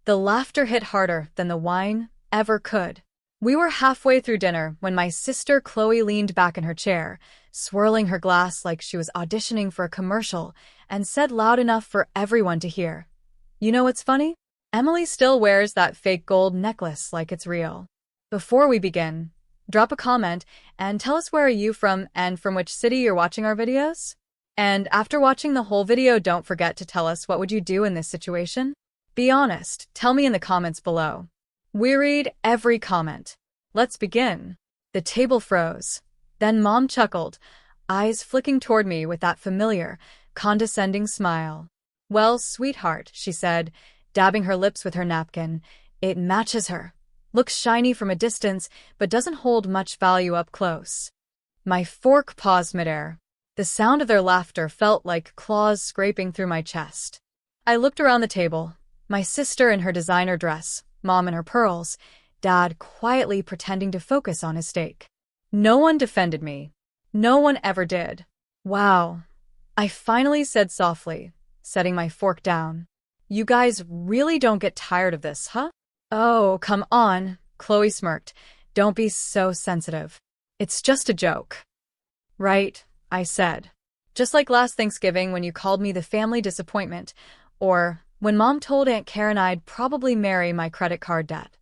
The laughter hit harder than the wine ever could. We were halfway through dinner when my sister Chloe leaned back in her chair, swirling her glass like she was auditioning for a commercial, and said loud enough for everyone to hear, "You know what's funny? Emily still wears that fake gold necklace like it's real." Before we begin, drop a comment and tell us where are you from and from which city you're watching our videos? And after watching the whole video, don't forget to tell us what would you do in this situation? Be honest, tell me in the comments below. We read every comment. Let's begin. The table froze. Then Mom chuckled, eyes flicking toward me with that familiar, condescending smile. "Well, sweetheart," she said, dabbing her lips with her napkin, "it matches her. Looks shiny from a distance, but doesn't hold much value up close." My fork paused midair. The sound of their laughter felt like claws scraping through my chest. I looked around the table. My sister in her designer dress, Mom in her pearls, Dad quietly pretending to focus on his steak. No one defended me. No one ever did. "Wow," I finally said softly, setting my fork down. "You guys really don't get tired of this, huh?" "Oh, come on," Chloe smirked. "Don't be so sensitive. It's just a joke." "Right," I said. "Just like last Thanksgiving when you called me the family disappointment, or when Mom told Aunt Karen I'd probably marry my credit card debt."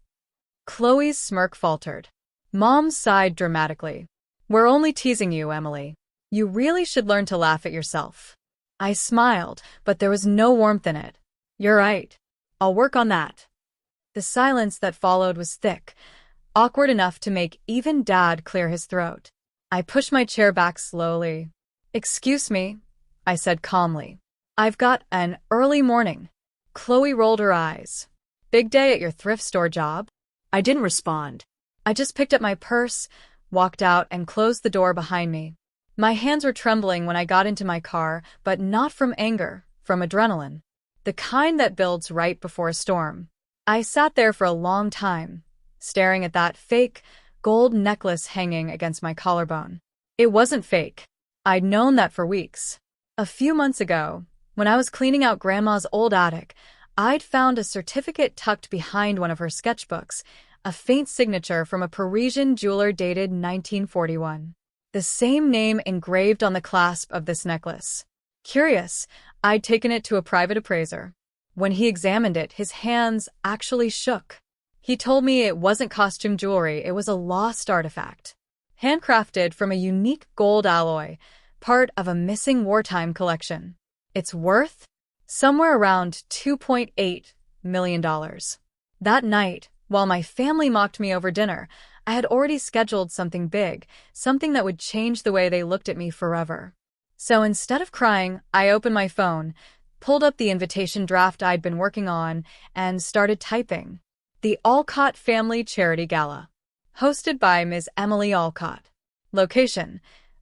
Chloe's smirk faltered. Mom sighed dramatically. "We're only teasing you, Emily. You really should learn to laugh at yourself." I smiled, but there was no warmth in it. "You're right. I'll work on that." The silence that followed was thick, awkward enough to make even Dad clear his throat. I pushed my chair back slowly. "Excuse me," I said calmly. "I've got an early morning." Chloe rolled her eyes. "Big day at your thrift store job?" I didn't respond. I just picked up my purse, walked out, and closed the door behind me. My hands were trembling when I got into my car, but not from anger, from adrenaline. The kind that builds right before a storm. I sat there for a long time, staring at that fake, gold necklace hanging against my collarbone. It wasn't fake. I'd known that for weeks. A few months ago, when I was cleaning out Grandma's old attic, I'd found a certificate tucked behind one of her sketchbooks, a faint signature from a Parisian jeweler dated 1941. The same name engraved on the clasp of this necklace. Curious, I'd taken it to a private appraiser. When he examined it, his hands actually shook. He told me it wasn't costume jewelry, it was a lost artifact. Handcrafted from a unique gold alloy, part of a missing wartime collection. Its worth? Somewhere around $2.8 million. That night, while my family mocked me over dinner, I had already scheduled something big, something that would change the way they looked at me forever. So instead of crying, I opened my phone, pulled up the invitation draft I'd been working on, and started typing. The Alcott Family Charity Gala. Hosted by Ms. Emily Alcott. Location: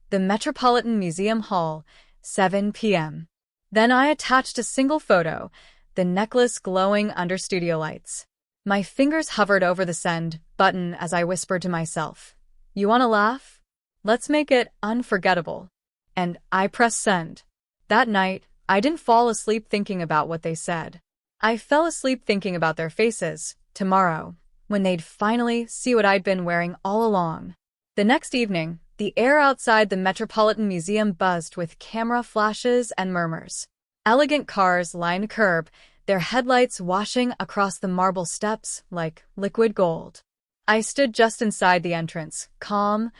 the Metropolitan Museum Hall, 7 p.m. Then I attached a single photo, the necklace glowing under studio lights. My fingers hovered over the send button as I whispered to myself, "You wanna laugh? Let's make it unforgettable." And I pressed send. That night, I didn't fall asleep thinking about what they said. I fell asleep thinking about their faces, tomorrow, when they'd finally see what I'd been wearing all along. The next evening, the air outside the Metropolitan Museum buzzed with camera flashes and murmurs. Elegant cars lined the curb, their headlights washing across the marble steps like liquid gold. I stood just inside the entrance, calm,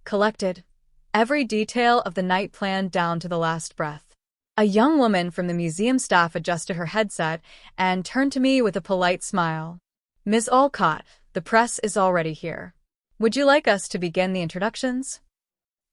collected, every detail of the night planned down to the last breath. A young woman from the museum staff adjusted her headset and turned to me with a polite smile. "Ms. Alcott, the press is already here. Would you like us to begin the introductions?"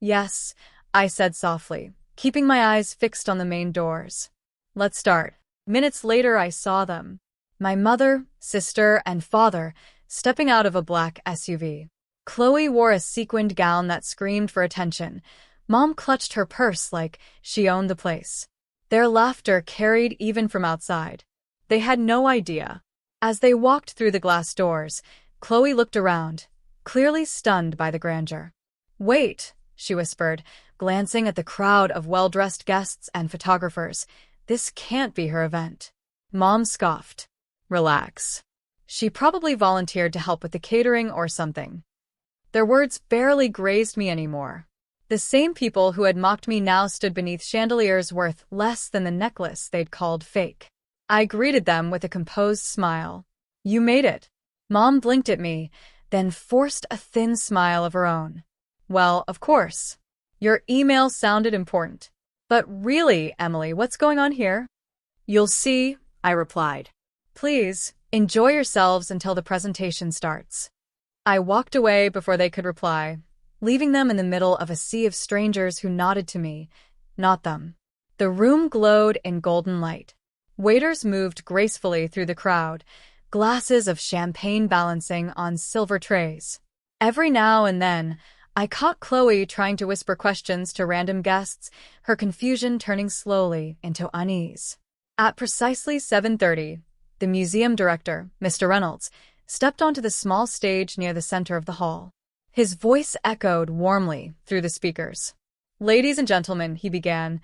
"Yes," I said softly, keeping my eyes fixed on the main doors. "Let's start." Minutes later, I saw them. My mother, sister, and father, stepping out of a black SUV. Chloe wore a sequined gown that screamed for attention. Mom clutched her purse like she owned the place. Their laughter carried even from outside. They had no idea. As they walked through the glass doors, Chloe looked around, clearly stunned by the grandeur. "Wait," she whispered, glancing at the crowd of well-dressed guests and photographers. "This can't be her event." Mom scoffed. Relax. She probably volunteered to help with the catering or something. Their words barely grazed me anymore. The same people who had mocked me now stood beneath chandeliers worth less than the necklace they'd called fake. I greeted them with a composed smile. You made it. Mom blinked at me, then forced a thin smile of her own. Well, of course. Your email sounded important. But really, Emily, what's going on here? You'll see, I replied. Please, enjoy yourselves until the presentation starts. I walked away before they could reply, leaving them in the middle of a sea of strangers who nodded to me, not them. The room glowed in golden light. Waiters moved gracefully through the crowd, glasses of champagne balancing on silver trays. Every now and then, I caught Chloe trying to whisper questions to random guests, her confusion turning slowly into unease. At precisely 7:30, the museum director, Mr. Reynolds, stepped onto the small stage near the center of the hall. His voice echoed warmly through the speakers. Ladies and gentlemen, he began,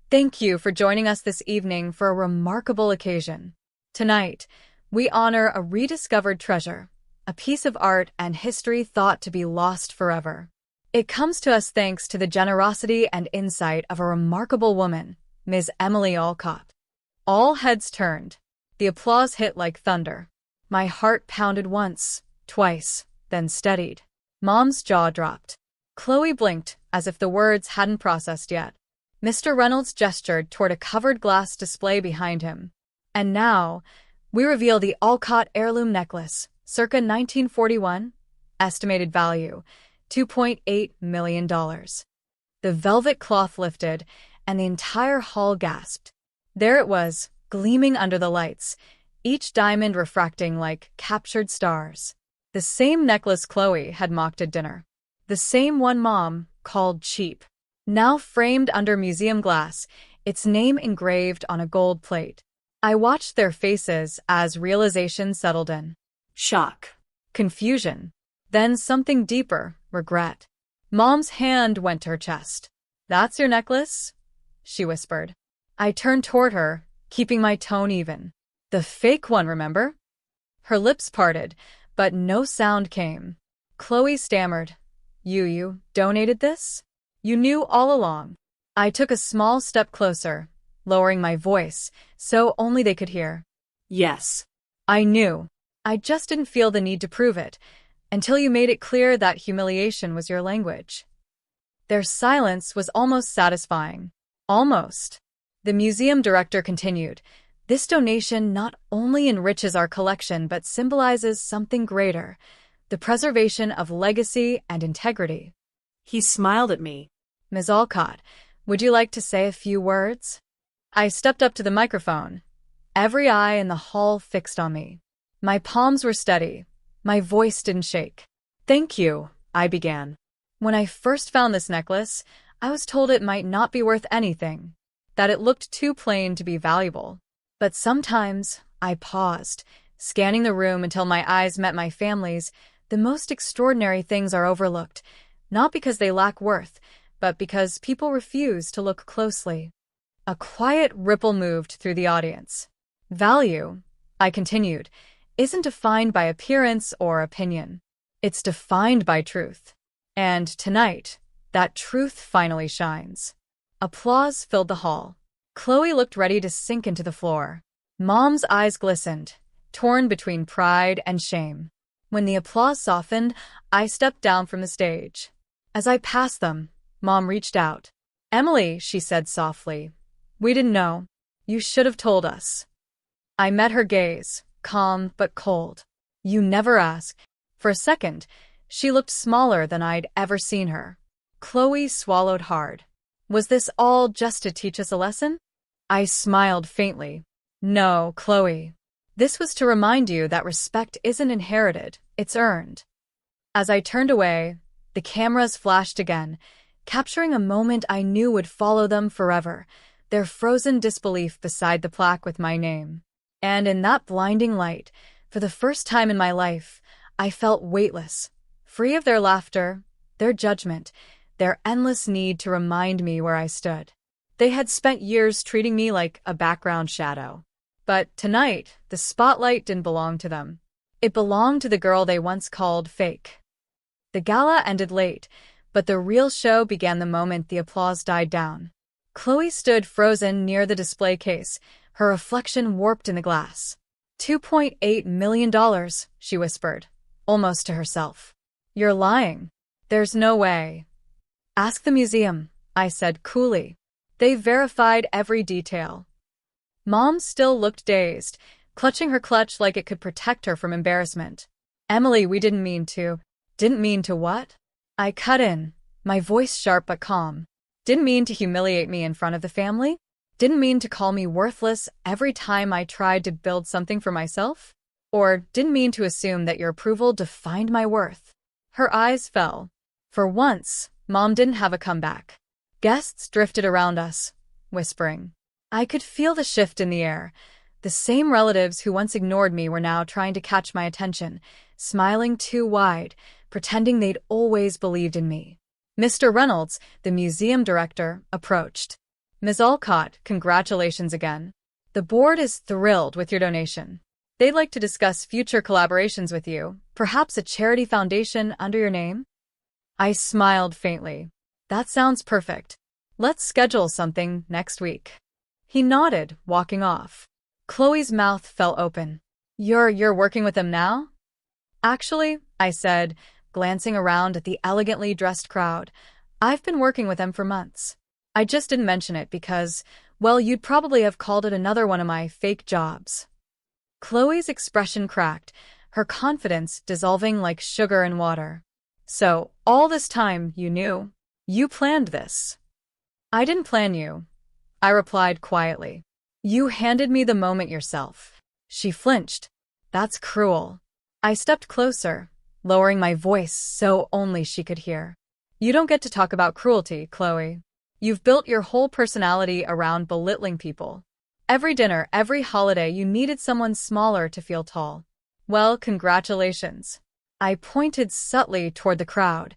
thank you for joining us this evening for a remarkable occasion. Tonight, we honor a rediscovered treasure, a piece of art and history thought to be lost forever. It comes to us thanks to the generosity and insight of a remarkable woman, Ms. Emily Alcott. All heads turned. The applause hit like thunder. My heart pounded once, twice, then steadied. Mom's jaw dropped. Chloe blinked, as if the words hadn't processed yet. Mr. Reynolds gestured toward a covered glass display behind him. And now, we reveal the Alcott heirloom necklace, circa 1941, estimated value, $2.8 million. The velvet cloth lifted, and the entire hall gasped. There it was, gleaming under the lights, each diamond refracting like captured stars. The same necklace Chloe had mocked at dinner. The same one Mom called cheap. Now framed under museum glass, its name engraved on a gold plate. I watched their faces as realization settled in. Shock. Confusion. Then something deeper, regret. Mom's hand went to her chest. That's your necklace? She whispered. I turned toward her, keeping my tone even. The fake one, remember? Her lips parted, but no sound came. Chloe stammered. You donated this? You knew all along. I took a small step closer, lowering my voice, so only they could hear. Yes. I knew. I just didn't feel the need to prove it, until you made it clear that humiliation was your language. Their silence was almost satisfying. Almost. The museum director continued. This donation not only enriches our collection but symbolizes something greater, the preservation of legacy and integrity. He smiled at me. Ms. Alcott, would you like to say a few words? I stepped up to the microphone, every eye in the hall fixed on me. My palms were steady. My voice didn't shake. Thank you, I began. When I first found this necklace, I was told it might not be worth anything, that it looked too plain to be valuable. But sometimes I paused, scanning the room until my eyes met my family's. The most extraordinary things are overlooked, not because they lack worth, but because people refuse to look closely. A quiet ripple moved through the audience. Value, I continued, isn't defined by appearance or opinion. It's defined by truth. And tonight, that truth finally shines. Applause filled the hall. Chloe looked ready to sink into the floor. Mom's eyes glistened, torn between pride and shame. When the applause softened, I stepped down from the stage. As I passed them, Mom reached out. Emily, she said softly, we didn't know. You should have told us. I met her gaze, calm but cold. You never asked. For a second, she looked smaller than I'd ever seen her. Chloe swallowed hard. Was this all just to teach us a lesson? I smiled faintly. No, Chloe. This was to remind you that respect isn't inherited, it's earned. As I turned away, the cameras flashed again, capturing a moment I knew would follow them forever, their frozen disbelief beside the plaque with my name. And in that blinding light, for the first time in my life, I felt weightless, free of their laughter, their judgment, their endless need to remind me where I stood. They had spent years treating me like a background shadow. But tonight, the spotlight didn't belong to them. It belonged to the girl they once called fake. The gala ended late, but the real show began the moment the applause died down. Chloe stood frozen near the display case, her reflection warped in the glass. $2.8 million, she whispered, almost to herself. You're lying. There's no way. Ask the museum, I said coolly. They verified every detail. Mom still looked dazed, clutching her clutch like it could protect her from embarrassment. Emily, we didn't mean to. Didn't mean to what? I cut in, my voice sharp but calm. Didn't mean to humiliate me in front of the family? Didn't mean to call me worthless every time I tried to build something for myself? Or didn't mean to assume that your approval defined my worth? Her eyes fell. For once, Mom didn't have a comeback. Guests drifted around us, whispering. I could feel the shift in the air. The same relatives who once ignored me were now trying to catch my attention, smiling too wide, pretending they'd always believed in me. Mr. Reynolds, the museum director, approached. Ms. Alcott, congratulations again. The board is thrilled with your donation. They'd like to discuss future collaborations with you, perhaps a charity foundation under your name? I smiled faintly. That sounds perfect. Let's schedule something next week. He nodded, walking off. Chloe's mouth fell open. You're working with them now? Actually, I said, glancing around at the elegantly dressed crowd, I've been working with them for months. I just didn't mention it because, well, you'd probably have called it another one of my fake jobs. Chloe's expression cracked, her confidence dissolving like sugar in water. So, all this time, you knew? You planned this. I didn't plan you, I replied quietly. You handed me the moment yourself. She flinched. That's cruel. I stepped closer, lowering my voice so only she could hear. You don't get to talk about cruelty, Chloe. You've built your whole personality around belittling people. Every dinner, every holiday, you needed someone smaller to feel tall. Well, congratulations. I pointed subtly toward the crowd,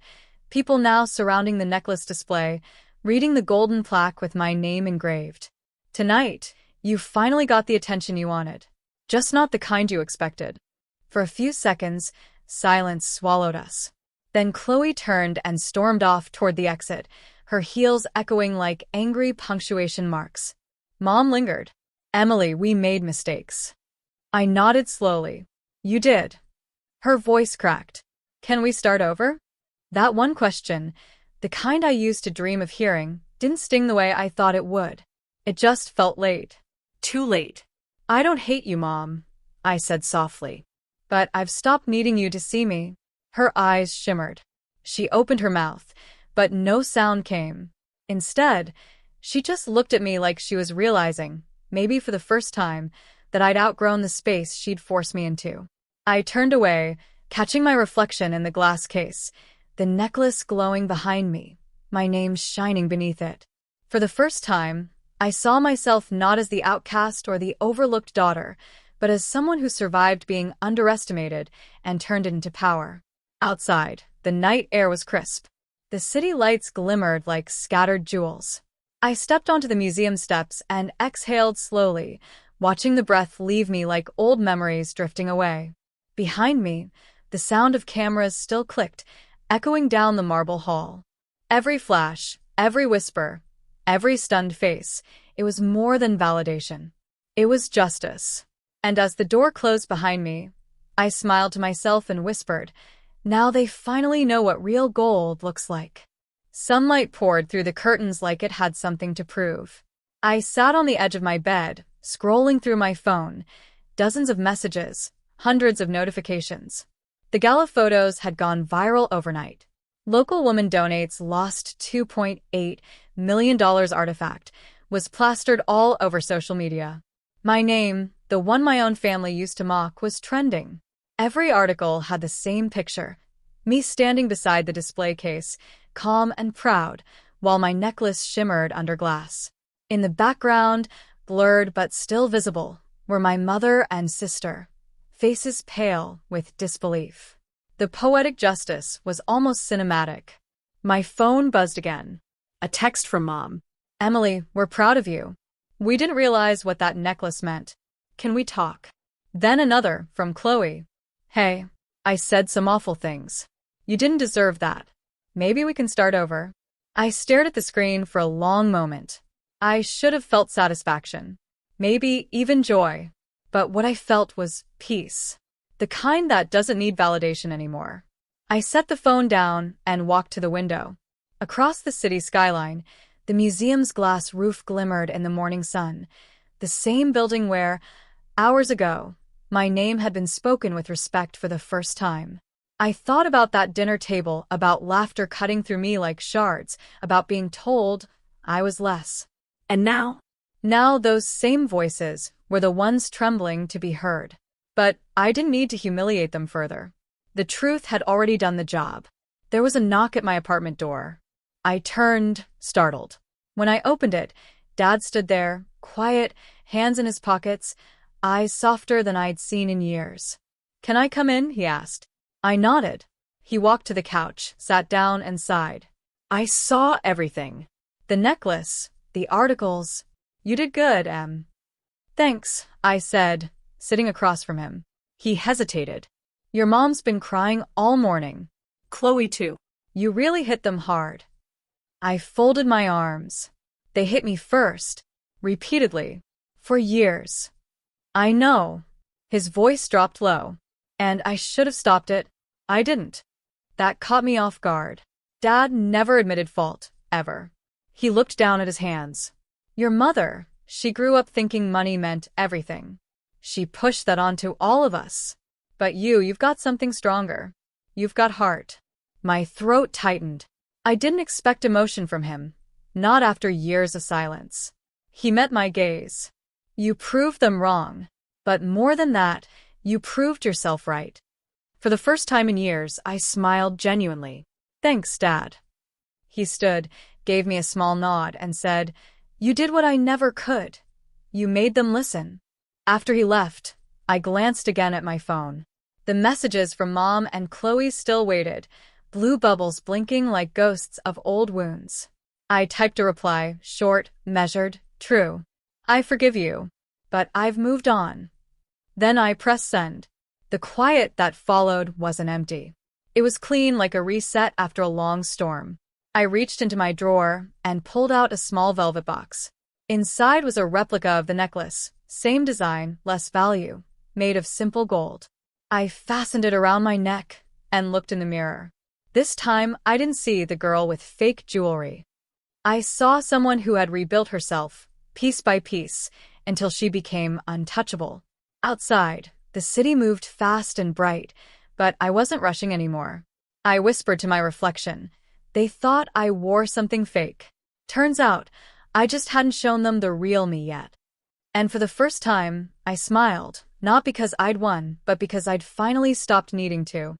people now surrounding the necklace display, reading the golden plaque with my name engraved. Tonight, you finally got the attention you wanted. Just not the kind you expected. For a few seconds, silence swallowed us. Then Chloe turned and stormed off toward the exit, her heels echoing like angry punctuation marks. Mom lingered. Emily, we made mistakes. I nodded slowly. You did. Her voice cracked. Can we start over? That one question, the kind I used to dream of hearing, didn't sting the way I thought it would. It just felt late. Too late. I don't hate you, Mom, I said softly. But I've stopped needing you to see me. Her eyes shimmered. She opened her mouth, but no sound came. Instead, she just looked at me like she was realizing, maybe for the first time, that I'd outgrown the space she'd forced me into. I turned away, catching my reflection in the glass case, the necklace glowing behind me, my name shining beneath it. For the first time, I saw myself not as the outcast or the overlooked daughter, but as someone who survived being underestimated and turned it into power. Outside, the night air was crisp. The city lights glimmered like scattered jewels. I stepped onto the museum steps and exhaled slowly, watching the breath leave me like old memories drifting away. Behind me, the sound of cameras still clicked, echoing down the marble hall. Every flash, every whisper, every stunned face, it was more than validation. It was justice. And as the door closed behind me, I smiled to myself and whispered, now they finally know what real gold looks like. Sunlight poured through the curtains like it had something to prove. I sat on the edge of my bed, scrolling through my phone, dozens of messages, hundreds of notifications. The gala photos had gone viral overnight. Local woman donates lost $2.8 million artifact was plastered all over social media. My name, the one my own family used to mock, was trending. Every article had the same picture, me standing beside the display case, calm and proud, while my necklace shimmered under glass. In the background, blurred but still visible, were my mother and sister, faces pale with disbelief. The poetic justice was almost cinematic. My phone buzzed again. A text from Mom. Emily, we're proud of you. We didn't realize what that necklace meant. Can we talk? Then another, from Chloe. Hey, I said some awful things. You didn't deserve that. Maybe we can start over. I stared at the screen for a long moment. I should have felt satisfaction. Maybe even joy. But what I felt was peace. The kind that doesn't need validation anymore. I set the phone down and walked to the window. Across the city skyline, the museum's glass roof glimmered in the morning sun, the same building where, hours ago, my name had been spoken with respect for the first time. I thought about that dinner table, about laughter cutting through me like shards, about being told I was less. And now? Now those same voices were the ones trembling to be heard. But I didn't need to humiliate them further. The truth had already done the job. There was a knock at my apartment door. I turned, startled. When I opened it, Dad stood there, quiet, hands in his pockets, eyes softer than I'd seen in years. "Can I come in?" he asked. I nodded. He walked to the couch, sat down, and sighed. "I saw everything. The necklace, the articles. You did good, Em." "Thanks," I said, sitting across from him. He hesitated. "Your mom's been crying all morning." Chloe too. "You really hit them hard." I folded my arms. They hit me first, repeatedly, for years. "I know." His voice dropped low. "And I should have stopped it. I didn't." That caught me off guard. Dad never admitted fault, ever. He looked down at his hands. "Your mother, she grew up thinking money meant everything. She pushed that onto all of us. But you've got something stronger. You've got heart." My throat tightened. I didn't expect emotion from him, not after years of silence. He met my gaze. "You proved them wrong. But more than that, you proved yourself right." For the first time in years, I smiled genuinely. "Thanks, Dad." He stood, gave me a small nod, and said, "You did what I never could. You made them listen." After he left, I glanced again at my phone. The messages from Mom and Chloe still waited, blue bubbles blinking like ghosts of old wounds. I typed a reply, short, measured, true. "I forgive you, but I've moved on." Then I pressed send. The quiet that followed wasn't empty. It was clean, like a reset after a long storm. I reached into my drawer and pulled out a small velvet box. Inside was a replica of the necklace, same design, less value, made of simple gold. I fastened it around my neck and looked in the mirror. This time, I didn't see the girl with fake jewelry. I saw someone who had rebuilt herself, piece by piece, until she became untouchable. Outside, the city moved fast and bright, but I wasn't rushing anymore. I whispered to my reflection. They thought I wore something fake. Turns out, I just hadn't shown them the real me yet. And for the first time, I smiled, not because I'd won, but because I'd finally stopped needing to.